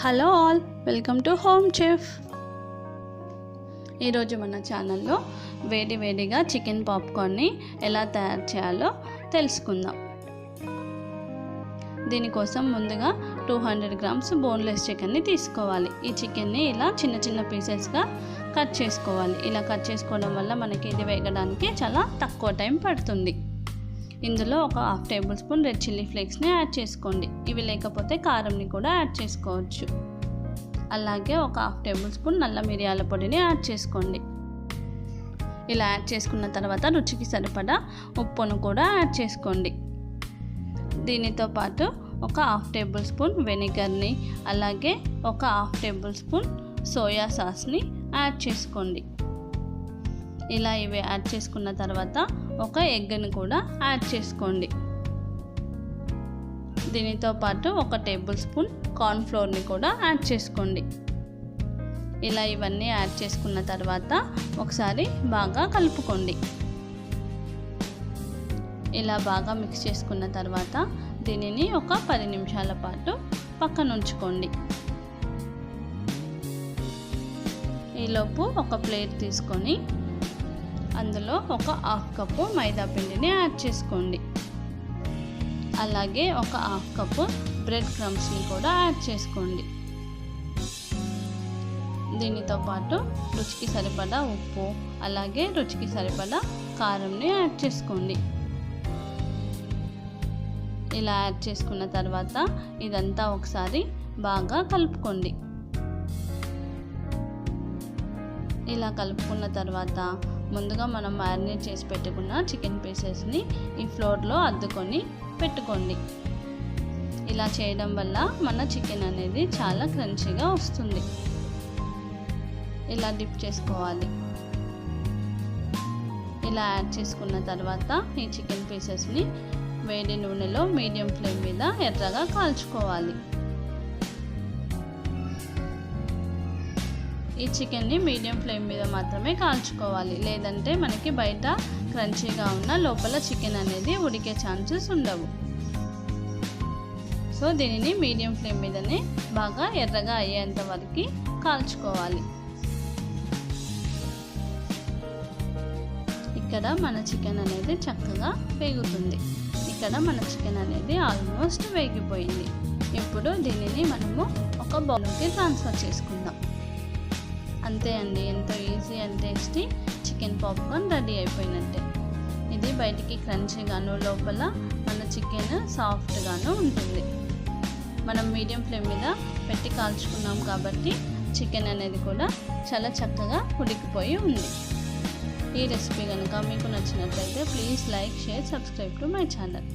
Hello all, welcome to home chef. ఈరోజు మన ఛానల్లో వేడిగా చికెన్ పాప్కార్న్ని ఎలా తయారు చేయాలో తెలుసుకుందాం. దీనికోసం ముందుగా 200 గ్రామ్స్ బోన్లెస్ చికెన్ని తీసుకోవాలి. ఈ చికెన్ని ఇలా చిన్న పీసెస్గా కట్ చేసుకోవాలి. ఇలా కట్ చేసుకోవడం వల్ల మనకి ఇది వేగడానికి చాలా తక్కువ టైం పడుతుంది. ఇందులో ఒక 1/2 టేబుల్ స్పూన్ రెడ్ చిల్లీ ఫ్లేక్స్ని యాడ్ చేసుకోండి. ఇవి లేకపోతే కారంని కూడా యాడ్ చేసుకోవచ్చు. అలాగే ఒక 1/2 టేబుల్ స్పూన్ నల్ల మిరియాల పొడిని యాడ్ చేసుకోండి. ఇలా యాడ్ చేసుకున్న తర్వాత రుచికి సరిపడా ఉప్పును కూడా యాడ్ చేసుకోండి. దీనితో పాటు ఒక 1/2 టేబుల్ స్పూన్ వెనిగర్ని, అలాగే ఒక 1/2 టేబుల్ స్పూన్ సోయా సాస్ని యాడ్ చేసుకోండి. ఇలా ఇవి యాడ్ చేసుకున్న తర్వాత ఒక ఎగ్ని కూడా యాడ్ చేసుకోండి. దీనితో పాటు ఒక టేబుల్ స్పూన్ కార్న్ఫ్లోర్ని కూడా యాడ్ చేసుకోండి. ఇలా ఇవన్నీ యాడ్ చేసుకున్న తర్వాత ఒకసారి బాగా కలుపుకోండి. ఇలా బాగా మిక్స్ చేసుకున్న తర్వాత దీనిని ఒక 10 నిమిషాల పాటు పక్కన ఉంచుకోండి. ఈలోపు ఒక ప్లేట్ తీసుకొని అందులో ఒక 1/2 కప్పు మైదా పిండిని యాడ్ చేసుకోండి. అలాగే ఒక 1/2 కప్పు బ్రెడ్ క్రమ్స్ని కూడా యాడ్ చేసుకోండి. దీనితో పాటు రుచికి సరిపడా ఉప్పు, అలాగే రుచికి సరిపడా కారంని యాడ్ చేసుకోండి. ఇలా యాడ్ చేసుకున్న తర్వాత ఇదంతా ఒకసారి బాగా కలుపుకోండి. ఇలా కలుపుకున్న తర్వాత ముందుగా మనం మ్యారినేట్ చేసి పెట్టుకున్న చికెన్ పీసెస్ని ఈ ఫ్లోర్లో అద్దుకొని పెట్టుకోండి. ఇలా చేయడం వల్ల మన చికెన్ అనేది చాలా క్రంచీగా వస్తుంది. ఇలా డిప్ చేసుకోవాలి. ఇలా యాడ్ చేసుకున్న తర్వాత ఈ చికెన్ పీసెస్ని వేడి నూనెలో మీడియం ఫ్లేమ్ మీద ఎర్రగా కాల్చుకోవాలి. ఈ చికెన్ని మీడియం ఫ్లేమ్ మీద మాత్రమే కాల్చుకోవాలి, లేదంటే మనకి బయట క్రంచీగా ఉన్న లోపల చికెన్ అనేది ఉడికే ఛాన్సెస్ ఉండవు. సో దీనిని మీడియం ఫ్లేమ్ మీదనే బాగా ఎర్రగా అయ్యేంత వరకు కాల్చుకోవాలి. ఇక్కడ మన చికెన్ అనేది చక్కగా వేగుతుంది. ఇక్కడ మన చికెన్ అనేది ఆల్మోస్ట్ వేగిపోయింది. ఇప్పుడు దీనిని మనము ఒక బౌల్కి ట్రాన్స్ఫర్ చేసుకుందాం. అంతే అండి, ఎంతో easy and tasty chicken popcorn ready అయిపోయినట్టే. ఇది బయటికి క్రంచీగాను, లోపల మన చికెన్ సాఫ్ట్గాను ఉంటుంది. మనం మీడియం ఫ్లేమ్ మీద పెట్టి కాల్చుకున్నాం కాబట్టి చికెన్ అనేది కూడా చాలా చక్కగా ఉడికిపోయి ఉంది. ఈ రెసిపీ కనుక మీకు నచ్చినట్లయితే please like, share, subscribe to my channel.